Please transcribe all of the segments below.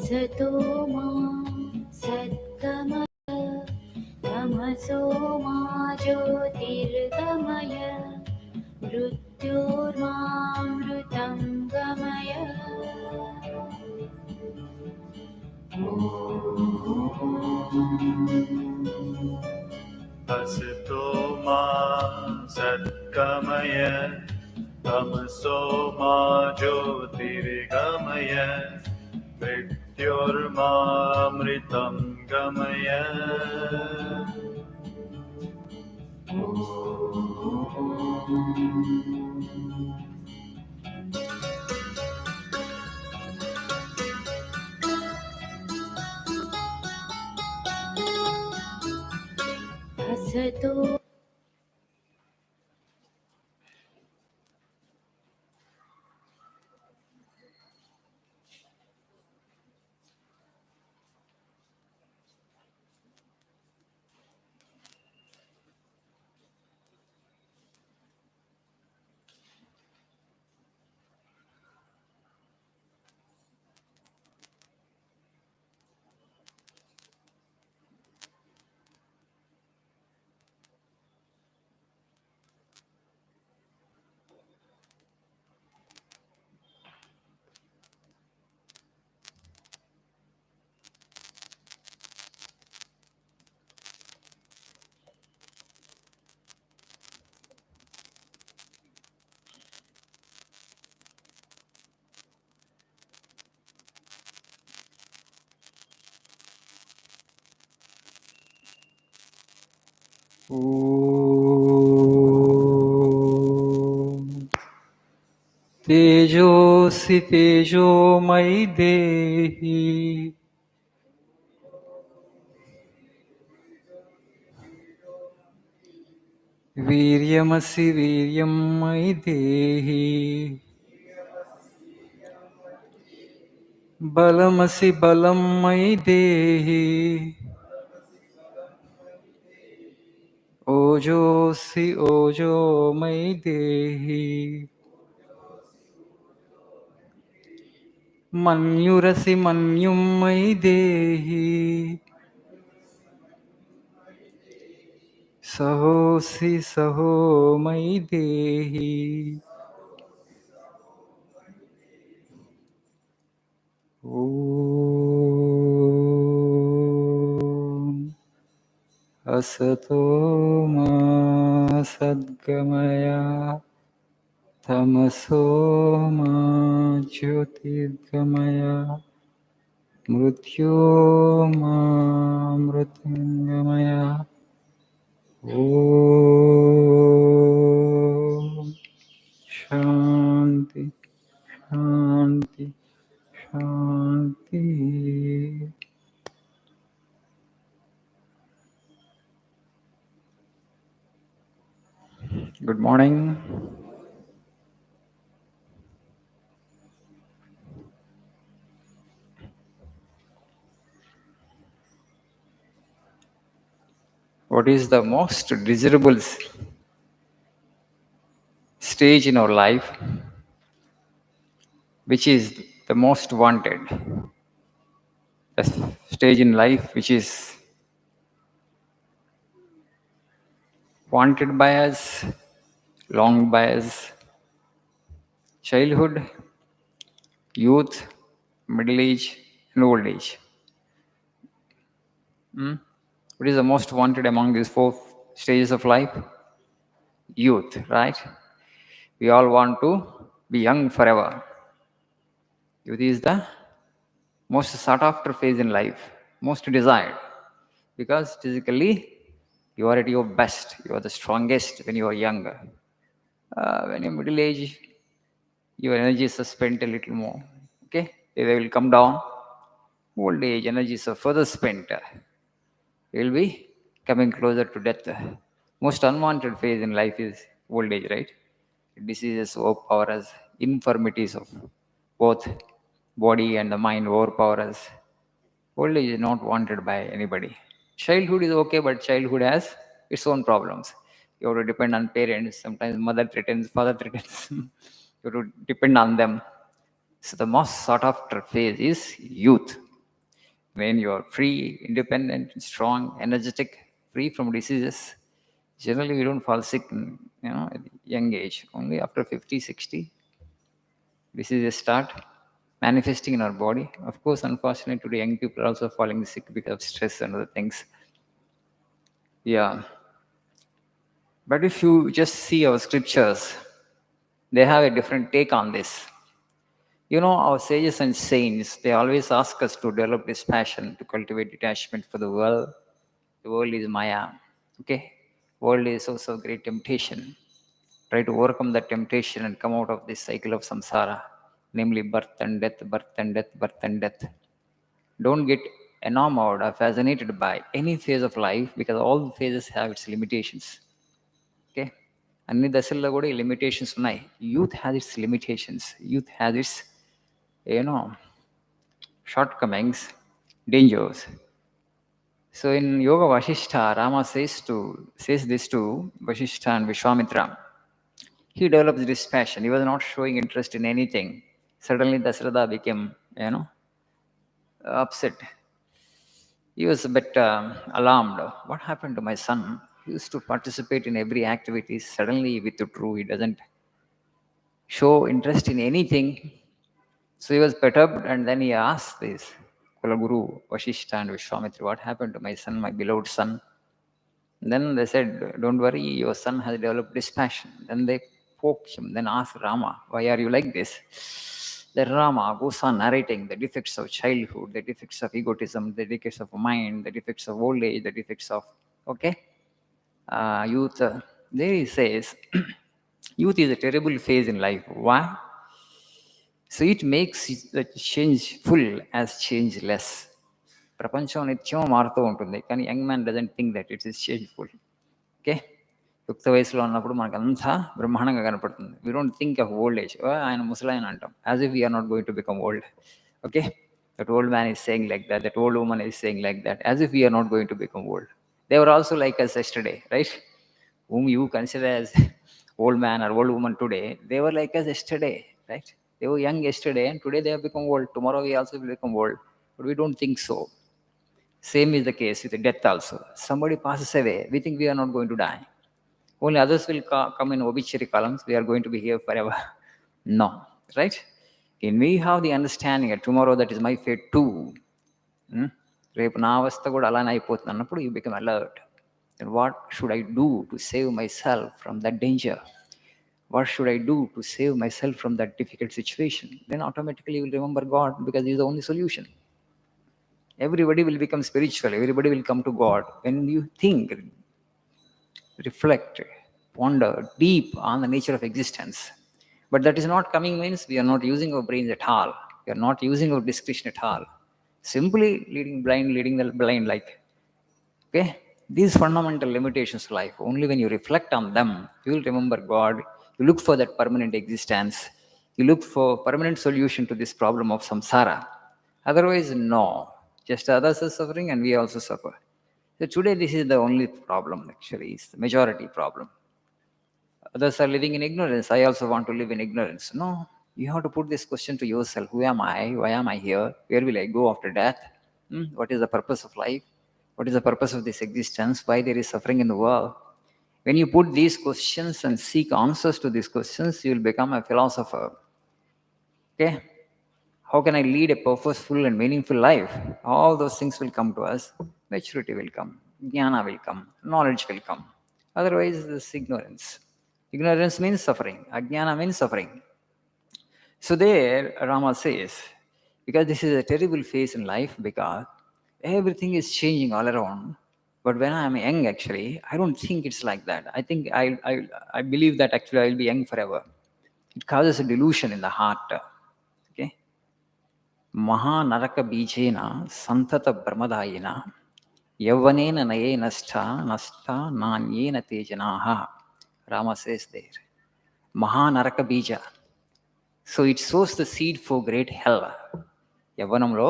असतो मा सद्गमय तमसो मा ज्योतिर्गमय मृत्योर्मामृतं गमय असतो मा सद्गमय तमसो मा ज्योतिर्गमय मृत्योर्मामृतं गमय असतो तेजोऽसि तेजोमयि देहि वीर्यमसि वीर्यं मयि देहि बलमसि बलं मयि देहि ओजोऽसि ओजो मयि देहि मन्युरसि मन्युं मयि देहि सहोऽसि सहो मयि देहि ॐ असतो मा सद्गमय तमसो मा ज्योतिर्गमय मृत्योर्मामृतङ्गमय ॐ शान्ति शान्ति शान्ति. Good morning. What is the most desirable stage in our life? Which is the most wanted? The stage in life which is wanted by us, longed by us. Childhood, youth, middle age, and old age. What is the most wanted among these four stages of life? Youth, right? We all want to be young forever. Youth is the most sought after phase in life, most desired, because physically you are at your best, you are the strongest when you are younger. When you're middle age, your energies are spent a little more. Okay, they will come down. Old age energies are further spent. You will be coming closer to death. Most unwanted phase in life is old age, right? Diseases overpower us, infirmities of both body and the mind overpower us. Old age is not wanted by anybody. Childhood is okay, but childhood has its own problems. You have to depend on parents. Sometimes mother threatens, father threatens. You have to depend on them. So the most sought after phase is youth. When you are free, independent, strong, energetic, free from diseases. Generally, we don't fall sick at young age. Only after 50, 60, diseases start manifesting in our body. Of course, unfortunately, today young people are also falling sick because of stress and other things. Yeah. But if you just see our scriptures, they have a different take on this. Our sages and saints, they always ask us to develop this passion, to cultivate detachment for the world. The world is Maya. Okay? World is also great temptation. Try to overcome that temptation and come out of this cycle of samsara, namely birth and death, birth and death, birth and death. Don't get enamored or fascinated by any phase of life because all phases have its limitations. Okay? అన్ని దశల్లో కూడా ఈ limitations ఉన్నాయి. Youth has its limitations, youth has its shortcomings, dangers. So in Yoga Vasishtha, Rama says this to Vasishtha and Vishwamitra. He develops this passion. He was not showing interest in anything. Suddenly Dasratha became, upset. He was a bit alarmed. What happened to my son? He used to participate in every activity. Suddenly he withdrew. He doesn't show interest in anything. So he was perturbed, and then he asked this Kulaguru, Vasishtha and Vishwamitra, what happened to my son, my beloved son? And then they said, don't worry, your son has developed this passion. Then they poked him, then asked Rama, why are you like this? Then Rama goes on narrating the defects of childhood, the defects of egotism, the defects of mind, the defects of old age, the defects of youth. There he says, youth is a terrible phase in life. Why? So it makes the change full as change less. ప్రపంచం నిత్యం మారుతూ ఉంటుంది, కానీ young man doesn't think that it's is changeful. Okay, యుక్త వయసులో ఉన్నప్పుడు మనకు అంతా బ్రహ్మాండంగా కనపడుతుంది. We don't think of old age. ఆయన ముసలాయన అంటాం, as if we are not going to become old. Okay, that old man is saying like that, that old woman is saying like that, as if we are not going to become old. They were also like us yesterday, right? whom you consider as old man or old woman today, they were like us yesterday, right? They were young yesterday and today they have become old. Tomorrow we also will become old, but we don't think so. Same is the case with death also. Somebody passes away, we think we are not going to die. Only others will come in obituary columns, we are going to be here forever. No, right? And we have the understanding that tomorrow that is my fate too. రేపు నా అవస్థ కూడా అలానే అయిపోతుంది అన్నప్పుడు you become alert. And what should I do to save myself from that danger? What should I do to save myself from that difficult situation? Then automatically you will remember God, because He is the only solution. Everybody will become spiritual. Everybody will come to God. When you think, reflect, ponder deep on the nature of existence. But that is not coming means we are not using our brains at all. We are not using our discretion at all. Simply leading the blind like. Okay? These fundamental limitations of life, only when you reflect on them, you will remember God. You look for that permanent existence. You look for permanent solution to this problem of samsara. Otherwise, no. Just others are suffering and we also suffer. So today, this is the only problem, actually. It's the majority problem. Others are living in ignorance. I also want to live in ignorance. No. You have to put this question to yourself. Who am I? Why am I here? Where will I go after death? What is the purpose of life? What is the purpose of this existence? Why there is suffering in the world? When you put these questions and seek answers to these questions, you will become a philosopher. Okay? How can I lead a purposeful and meaningful life? All those things will come to us. Maturity will come. Jnana will come. Knowledge will come. Otherwise, this ignorance. Ignorance means suffering. Ajnana means suffering. So there, Rama says, because this is a terrible phase in life, because everything is changing all around. But when I am young, actually, I don't think it's like that. I think I believe that actually I will be young forever. It causes a delusion in the heart. Okay? Maha naraka bijena santata brahmadayina yavvanena naye nasta nanyena tejanaha. Rama says there. Maha naraka bija. So it sows the seed for great hell. యవ్వనంలో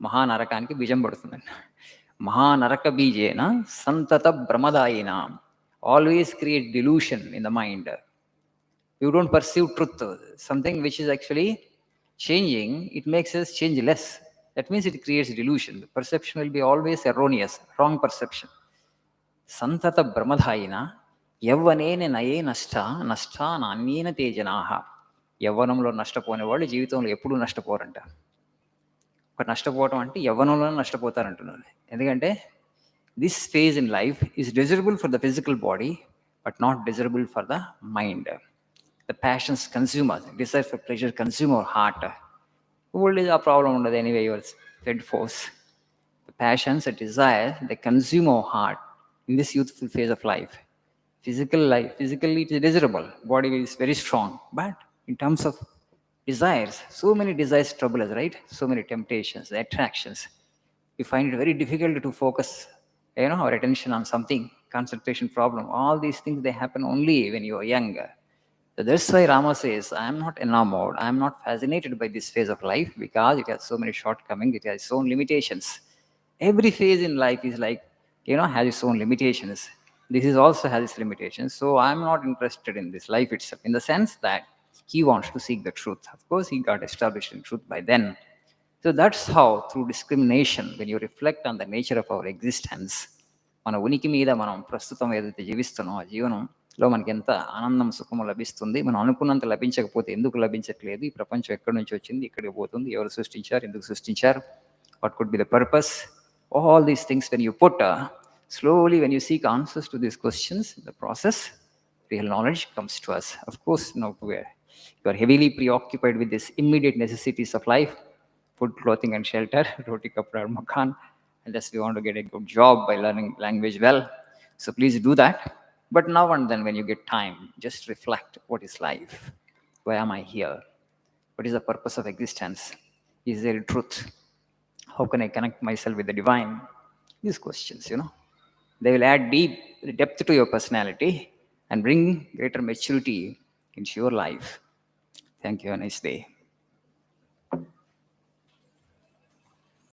మహానరకానికి బీజం పడుతుందండి. మహానరక బీజేన సంతత భ్రమదాయిన. Always create delusion in the mind. You don't perceive truth. Something which is actually changing, it makes us change less. That means it creates delusion. The perception will be always erroneous, wrong perception. సంతత భ్రమధాయిన యవ్వనేన Naye నష్ట నష్ట నాణ్యేన తే జనాః. యవ్వనంలో నష్టపోని వాళ్ళు జీవితంలో ఎప్పుడూ నష్టపోరంట. ఒక నష్టపోవటం అంటే యవ్వనంలో నష్టపోతారంటున్నారు. ఎందుకంటే this phase in life is desirable for the physical body but not desirable for the mind. The passions consume us, desire for pleasure consume our heart. Old age ఆ ప్రాబ్లం ఉండదు. Anyway your fed force. The passions and desires, they consume our heart in this youthful phase of life. Physically it is desirable. Body is very strong. But in terms of desires, so many desires trouble us, right? So many temptations, attractions. We find it very difficult to focus, our attention on something, concentration problem. All these things, they happen only when you are young. So that's why Rama says, I am not enamored, I am not fascinated by this phase of life because it has so many shortcomings, it has its own limitations. Every phase in life is like, has its own limitations. This is also has its limitations. So I'm not interested in this life itself, in the sense that he wants to seek the truth. Of course, he got established in truth by then. So that's how, through discrimination, when you reflect on the nature of our existence, మన ఉనికి మీద మనం ప్రస్తుతం ఏదైతే జీవిస్తున్నామో ఆ జీవనంలో మనకి ఎంత ఆనందం సుఖము లభిస్తుంది, మనం అనుకున్నంత లభించకపోతే ఎందుకు లభించట్లేదు, ఈ ప్రపంచం ఎక్కడి నుంచి వచ్చింది, ఇక్కడికి పోతుంది, ఎవరు సృష్టించారు, ఎందుకు సృష్టించారు, what could be the purpose, all these things when you put slowly, when you seek answers to these questions, the process, real knowledge comes to us. Of course, now you are heavily preoccupied with these immediate necessities of life, food, clothing and shelter, roti kapda makan, unless we want to get a good job by learning language well. So please do that. But now and then when you get time, just reflect, what is life? Why am I here? What is the purpose of existence? Is there a truth? How can I connect myself with the divine? These questions, they will add deep depth to your personality and bring greater maturity into your life. Thank you. Have a nice day.